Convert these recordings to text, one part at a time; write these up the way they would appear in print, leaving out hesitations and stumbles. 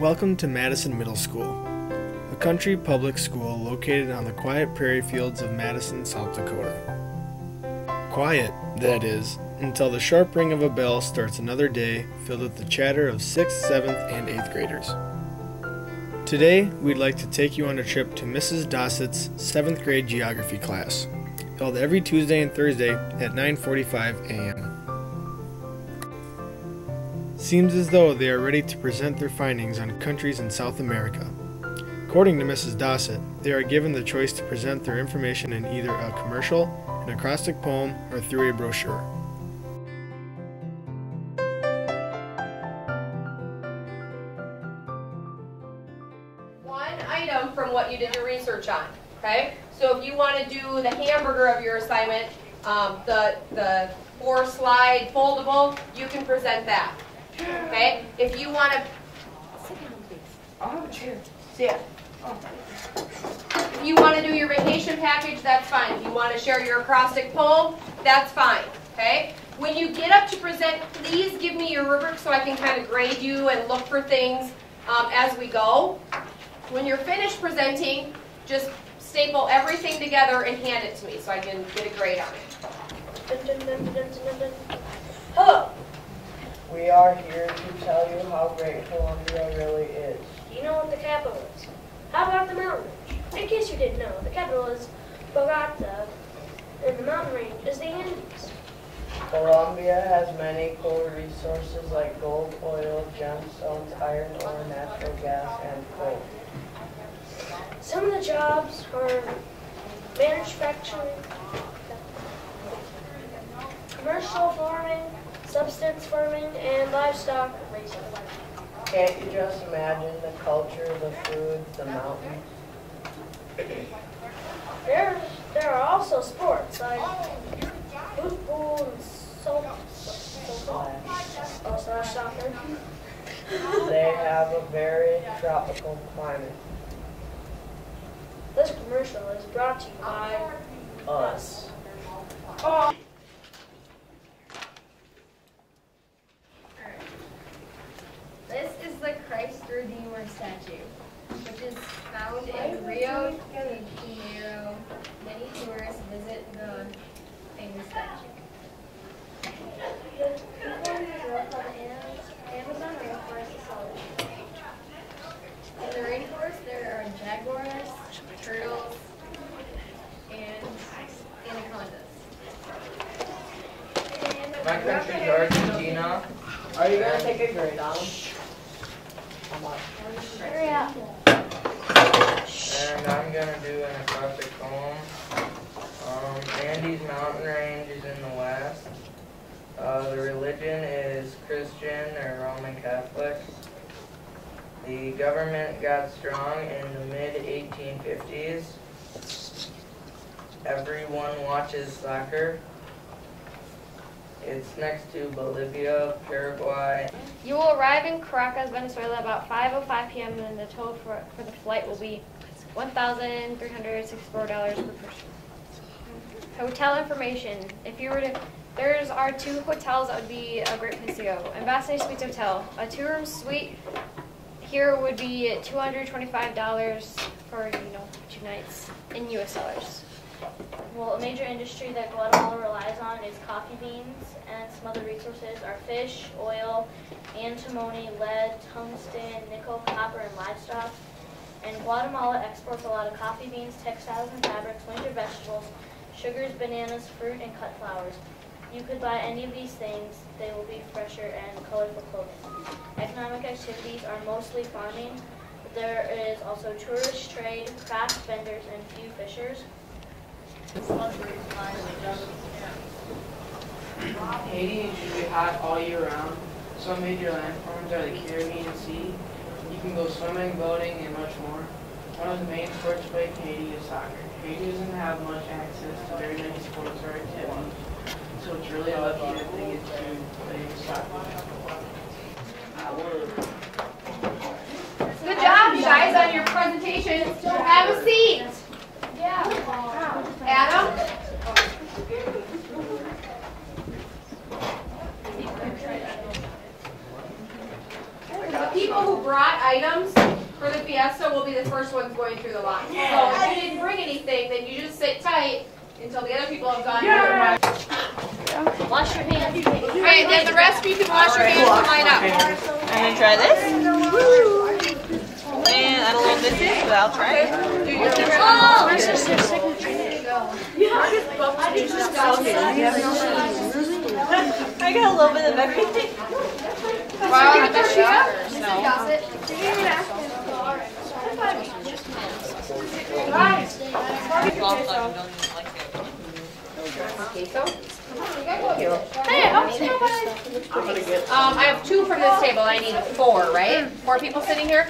Welcome to Madison Middle School, a country public school located on the quiet prairie fields of Madison, South Dakota. Quiet, that is, until the sharp ring of a bell starts another day filled with the chatter of 6th, 7th, and 8th graders. Today, we'd like to take you on a trip to Mrs. Dossett's 7th grade geography class, held every Tuesday and Thursday at 9:45 a.m. Seems as though they are ready to present their findings on countries in South America. According to Mrs. Dossett, they are given the choice to present their information in either a commercial, an acrostic poem, or through a brochure. One item from what you did your research on, okay? So if you want to do the hamburger of your assignment, the 4-slide foldable, you can present that. Okay? If you want to sit down, please. I'll have a chair. Sit. If you want to do your vacation package, that's fine. If you want to share your acrostic poem, that's fine. Okay? When you get up to present, please give me your rubric so I can kind of grade you and look for things as we go. When you're finished presenting, just staple everything together and hand it to me so I can get a grade on it. Hello. We are here to tell you how great Columbia really is. Do you know what the capital is? How about the mountain range? In case you didn't know, the capital is Bogota, and the mountain range is the Andes. Columbia has many cool resources like gold, oil, gemstones, iron ore, natural gas, and coal. Some of the jobs are manufacturing, commercial farming, subsistence farming, and livestock raising. Can't you just imagine the culture, the food, the mountains? There are also sports like football and soccer. They have a very tropical climate. This commercial is brought to you by us. Oh. This is the Christ Redeemer statue, which is found in Rio de Janeiro. Many tourists visit the famous statue. Amazon rainforest is solid. In the rainforest, there are jaguars, turtles, and anacondas. My country is Argentina. Are you going to take a grade on them? How much? Hurry up. And I'm going to do an acrostic poem. Andes Mountain Range is in the west. The religion is Christian or Roman Catholic. The government got strong in the mid-1850s. Everyone watches soccer. It's next to Bolivia, Paraguay. You will arrive in Caracas, Venezuela about 5:05 p.m. and the total for the flight will be $1,364 per person. Hotel information. If you were to, there are 2 hotels that would be a great place to go. Ambassador Suites Hotel. A 2-room suite here would be $225 for 2 nights in U.S. dollars. Well, a major industry that Guatemala relies on is coffee beans, and some other resources are fish, oil, antimony, lead, tungsten, nickel, copper, and livestock. And Guatemala exports a lot of coffee beans, textiles and fabrics, winter vegetables, sugars, bananas, fruit, and cut flowers. You could buy any of these things. They will be fresher and colorful clothing. Economic activities are mostly farming, but there is also tourist trade, craft vendors, and few fishers. Haiti is usually hot all year round. Some major landforms are the Caribbean Sea. You can go swimming, boating, and much more. One of the main sports played in Haiti is soccer. Haiti doesn't have much access to very many sports or activities, so it's really lucky that they get to play soccer. Good job, you guys, on your presentation. Have a seat. Yeah. Adam? people who brought items for the fiesta will be the first ones going through the line. So if you didn't bring anything, then you just sit tight until the other people have gone through. Wash your hands. Alright, then the rest of you can wash your hands and line up. I'm gonna try this. And I don't know what this is, but I'll try it. I got a little bit of everything. Wow, I bet she I have 2 from this table. I need 4, right? 4 people sitting here?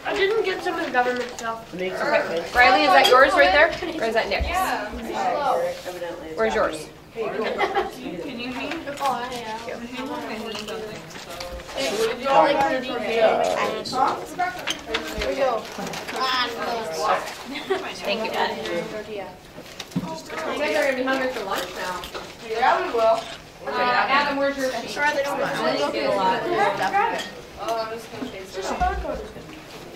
I didn't get some of the government stuff. Okay. Riley, is that yours right there? Or is that Nick's? Where's yours? Can you meet? Oh, yeah. Thank you. You guys are going to be hungry for lunch now. Yeah, we will. Adam, where's your sheet? Sorry, they don't Oh, It's just color-coded.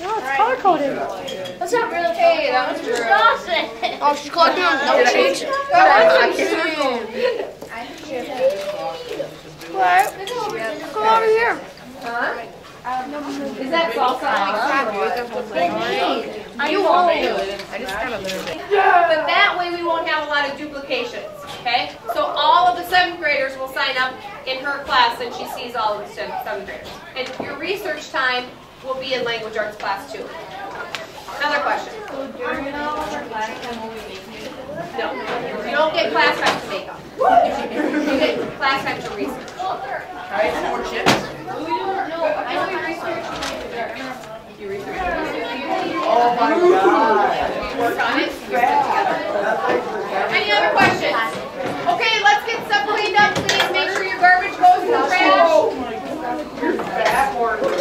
No, it's color-coded. That's not really Hey, that was color-coded. true. Oh, she's collecting no cheats. What? Come over here. Huh? Is that salsa? You won't. But that way we won't have a lot of duplications, okay? So all of the 7th graders will sign up in her class and she sees all of the 7th graders. And your research time will be in language arts class too. Another question. No, you don't get class time to make up. You get class time to research. Alright, some more chips? I know you research. You research. Oh my god. You work on it. Any other questions? Okay, let's get stuff cleaned up, please. Make sure your garbage goes in the trash.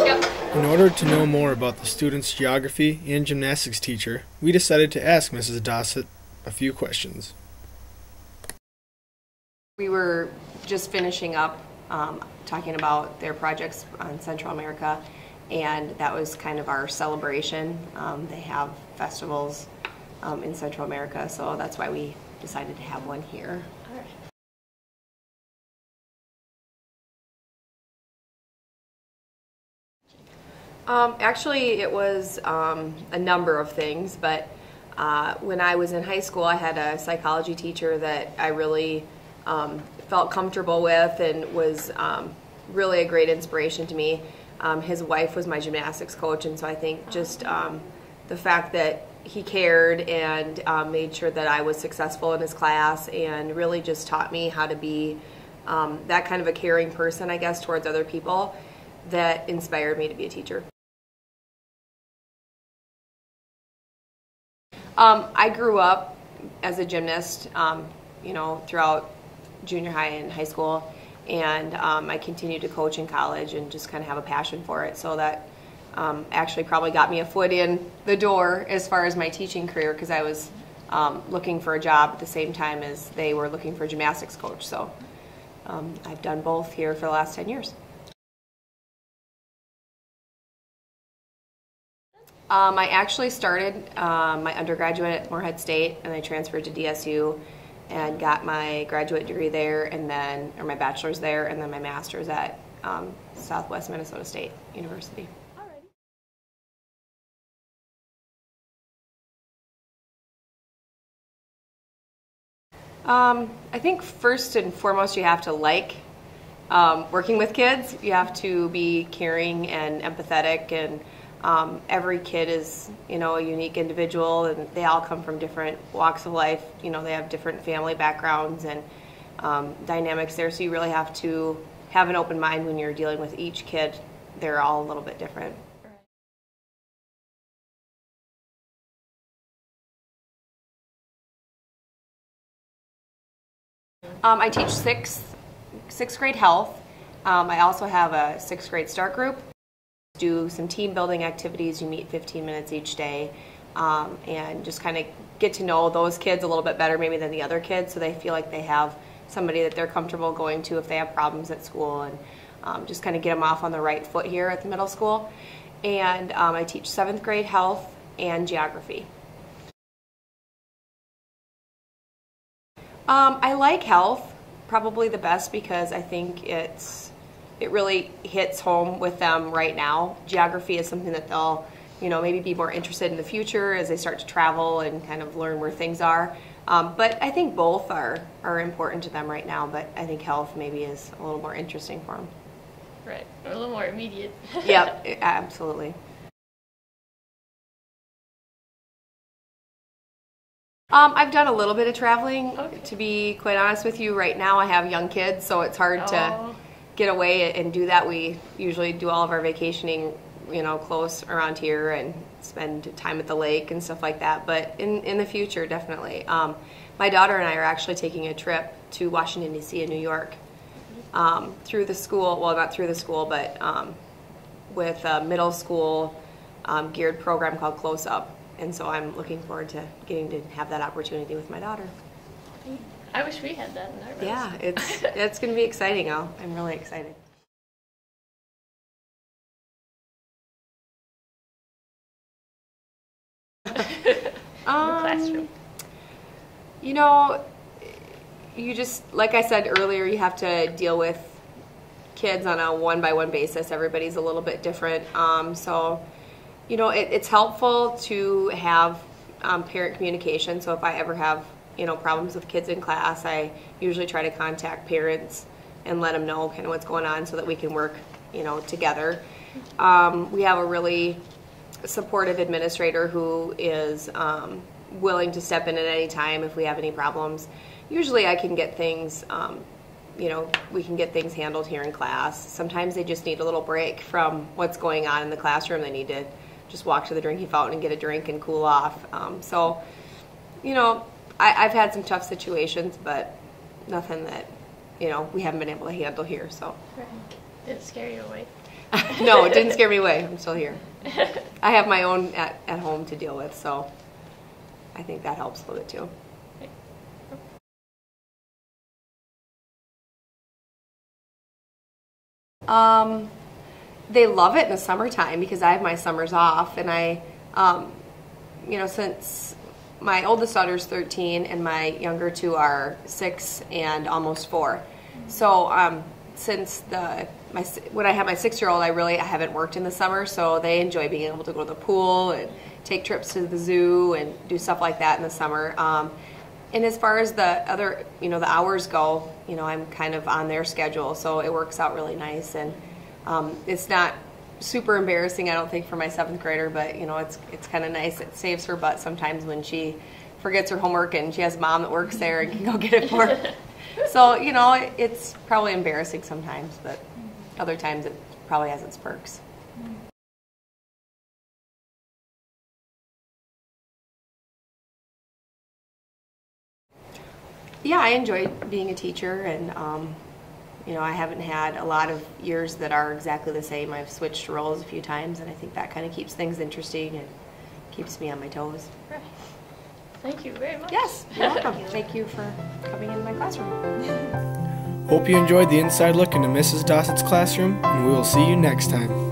Yep. In order to know more about the student's geography and gymnastics teacher, we decided to ask Mrs. Dossett a few questions. We were just finishing up talking about their projects on Central America, and that was kind of our celebration. They have festivals in Central America, so that's why we decided to have one here. Actually, it was a number of things, but when I was in high school, I had a psychology teacher that I really felt comfortable with and was really a great inspiration to me. His wife was my gymnastics coach, and so I think just the fact that he cared and made sure that I was successful in his class and really just taught me how to be that kind of a caring person, I guess, towards other people, that inspired me to be a teacher. I grew up as a gymnast, you know, throughout junior high and high school, and I continued to coach in college and just kind of have a passion for it. So that actually probably got me a foot in the door as far as my teaching career, because I was looking for a job at the same time as they were looking for a gymnastics coach. So I've done both here for the last 10 years. I actually started my undergraduate at Morehead State, and I transferred to DSU and got my graduate degree there, and then, or my bachelor's there, and then my master's at Southwest Minnesota State University. I think first and foremost you have to like working with kids. You have to be caring and empathetic, and every kid is, you know, a unique individual, and they all come from different walks of life. You know, they have different family backgrounds and dynamics there, so you really have to have an open mind when you're dealing with each kid. They're all a little bit different. I teach sixth grade health. I also have a 6th grade start group. Do some team building activities. You meet 15 minutes each day, and just kind of get to know those kids a little bit better maybe than the other kids, so they feel like they have somebody that they're comfortable going to if they have problems at school. And just kind of get them off on the right foot here at the middle school. And I teach 7th grade health and geography. I like health probably the best because I think it really hits home with them right now. Geography is something that they'll, maybe be more interested in the future as they start to travel and kind of learn where things are. But I think both are important to them right now, but I think health maybe is a little more interesting for them. Right, a little more immediate. Yep, absolutely. I've done a little bit of traveling. Okay. To be quite honest with you, right now I have young kids, so it's hard to get away and do that. We usually do all of our vacationing, close around here and spend time at the lake and stuff like that. But in the future, definitely. My daughter and I are actually taking a trip to Washington, D.C. and New York through the school. Well, not through the school, but with a middle school geared program called Close Up. And so I'm looking forward to getting to have that opportunity with my daughter. I wish we had that in our race. Yeah, it's going to be exciting. I'm really excited. Classroom. You just, like I said earlier, you have to deal with kids on a one-by-one basis. Everybody's a little bit different. So it's helpful to have parent communication. So if I ever have, problems with kids in class, I usually try to contact parents and let them know kind of what's going on so that we can work, together. We have a really supportive administrator who is willing to step in at any time if we have any problems. Usually I can get things, we can get things handled here in class. Sometimes they just need a little break from what's going on in the classroom. They need to just walk to the drinking fountain and get a drink and cool off. I've had some tough situations, but nothing that, we haven't been able to handle here. So. Did it scare you away? No, it didn't scare me away. I'm still here. I have my own at home to deal with, so I think that helps a little bit too. They love it in the summertime because I have my summers off, and I, since my oldest daughter's 13 and my younger two are 6 and almost 4, so since when I have my 6-year-old, I haven't worked in the summer, so they enjoy being able to go to the pool and take trips to the zoo and do stuff like that in the summer. And as far as the other, the hours go, I'm kind of on their schedule, so it works out really nice. And it's not super embarrassing, I don't think, for my 7th grader, but it's kind of nice. It saves her butt sometimes when she forgets her homework and she has mom that works there and can go get it for her. So it's probably embarrassing sometimes, but other times it probably has its perks. Yeah, I enjoy being a teacher, and I haven't had a lot of years that are exactly the same. I've switched roles a few times, and I think that kind of keeps things interesting and keeps me on my toes. Right. Thank you very much. Yes, you're welcome. Thank you for coming into my classroom. Hope you enjoyed the inside look into Mrs. Dawson's classroom, and we will see you next time.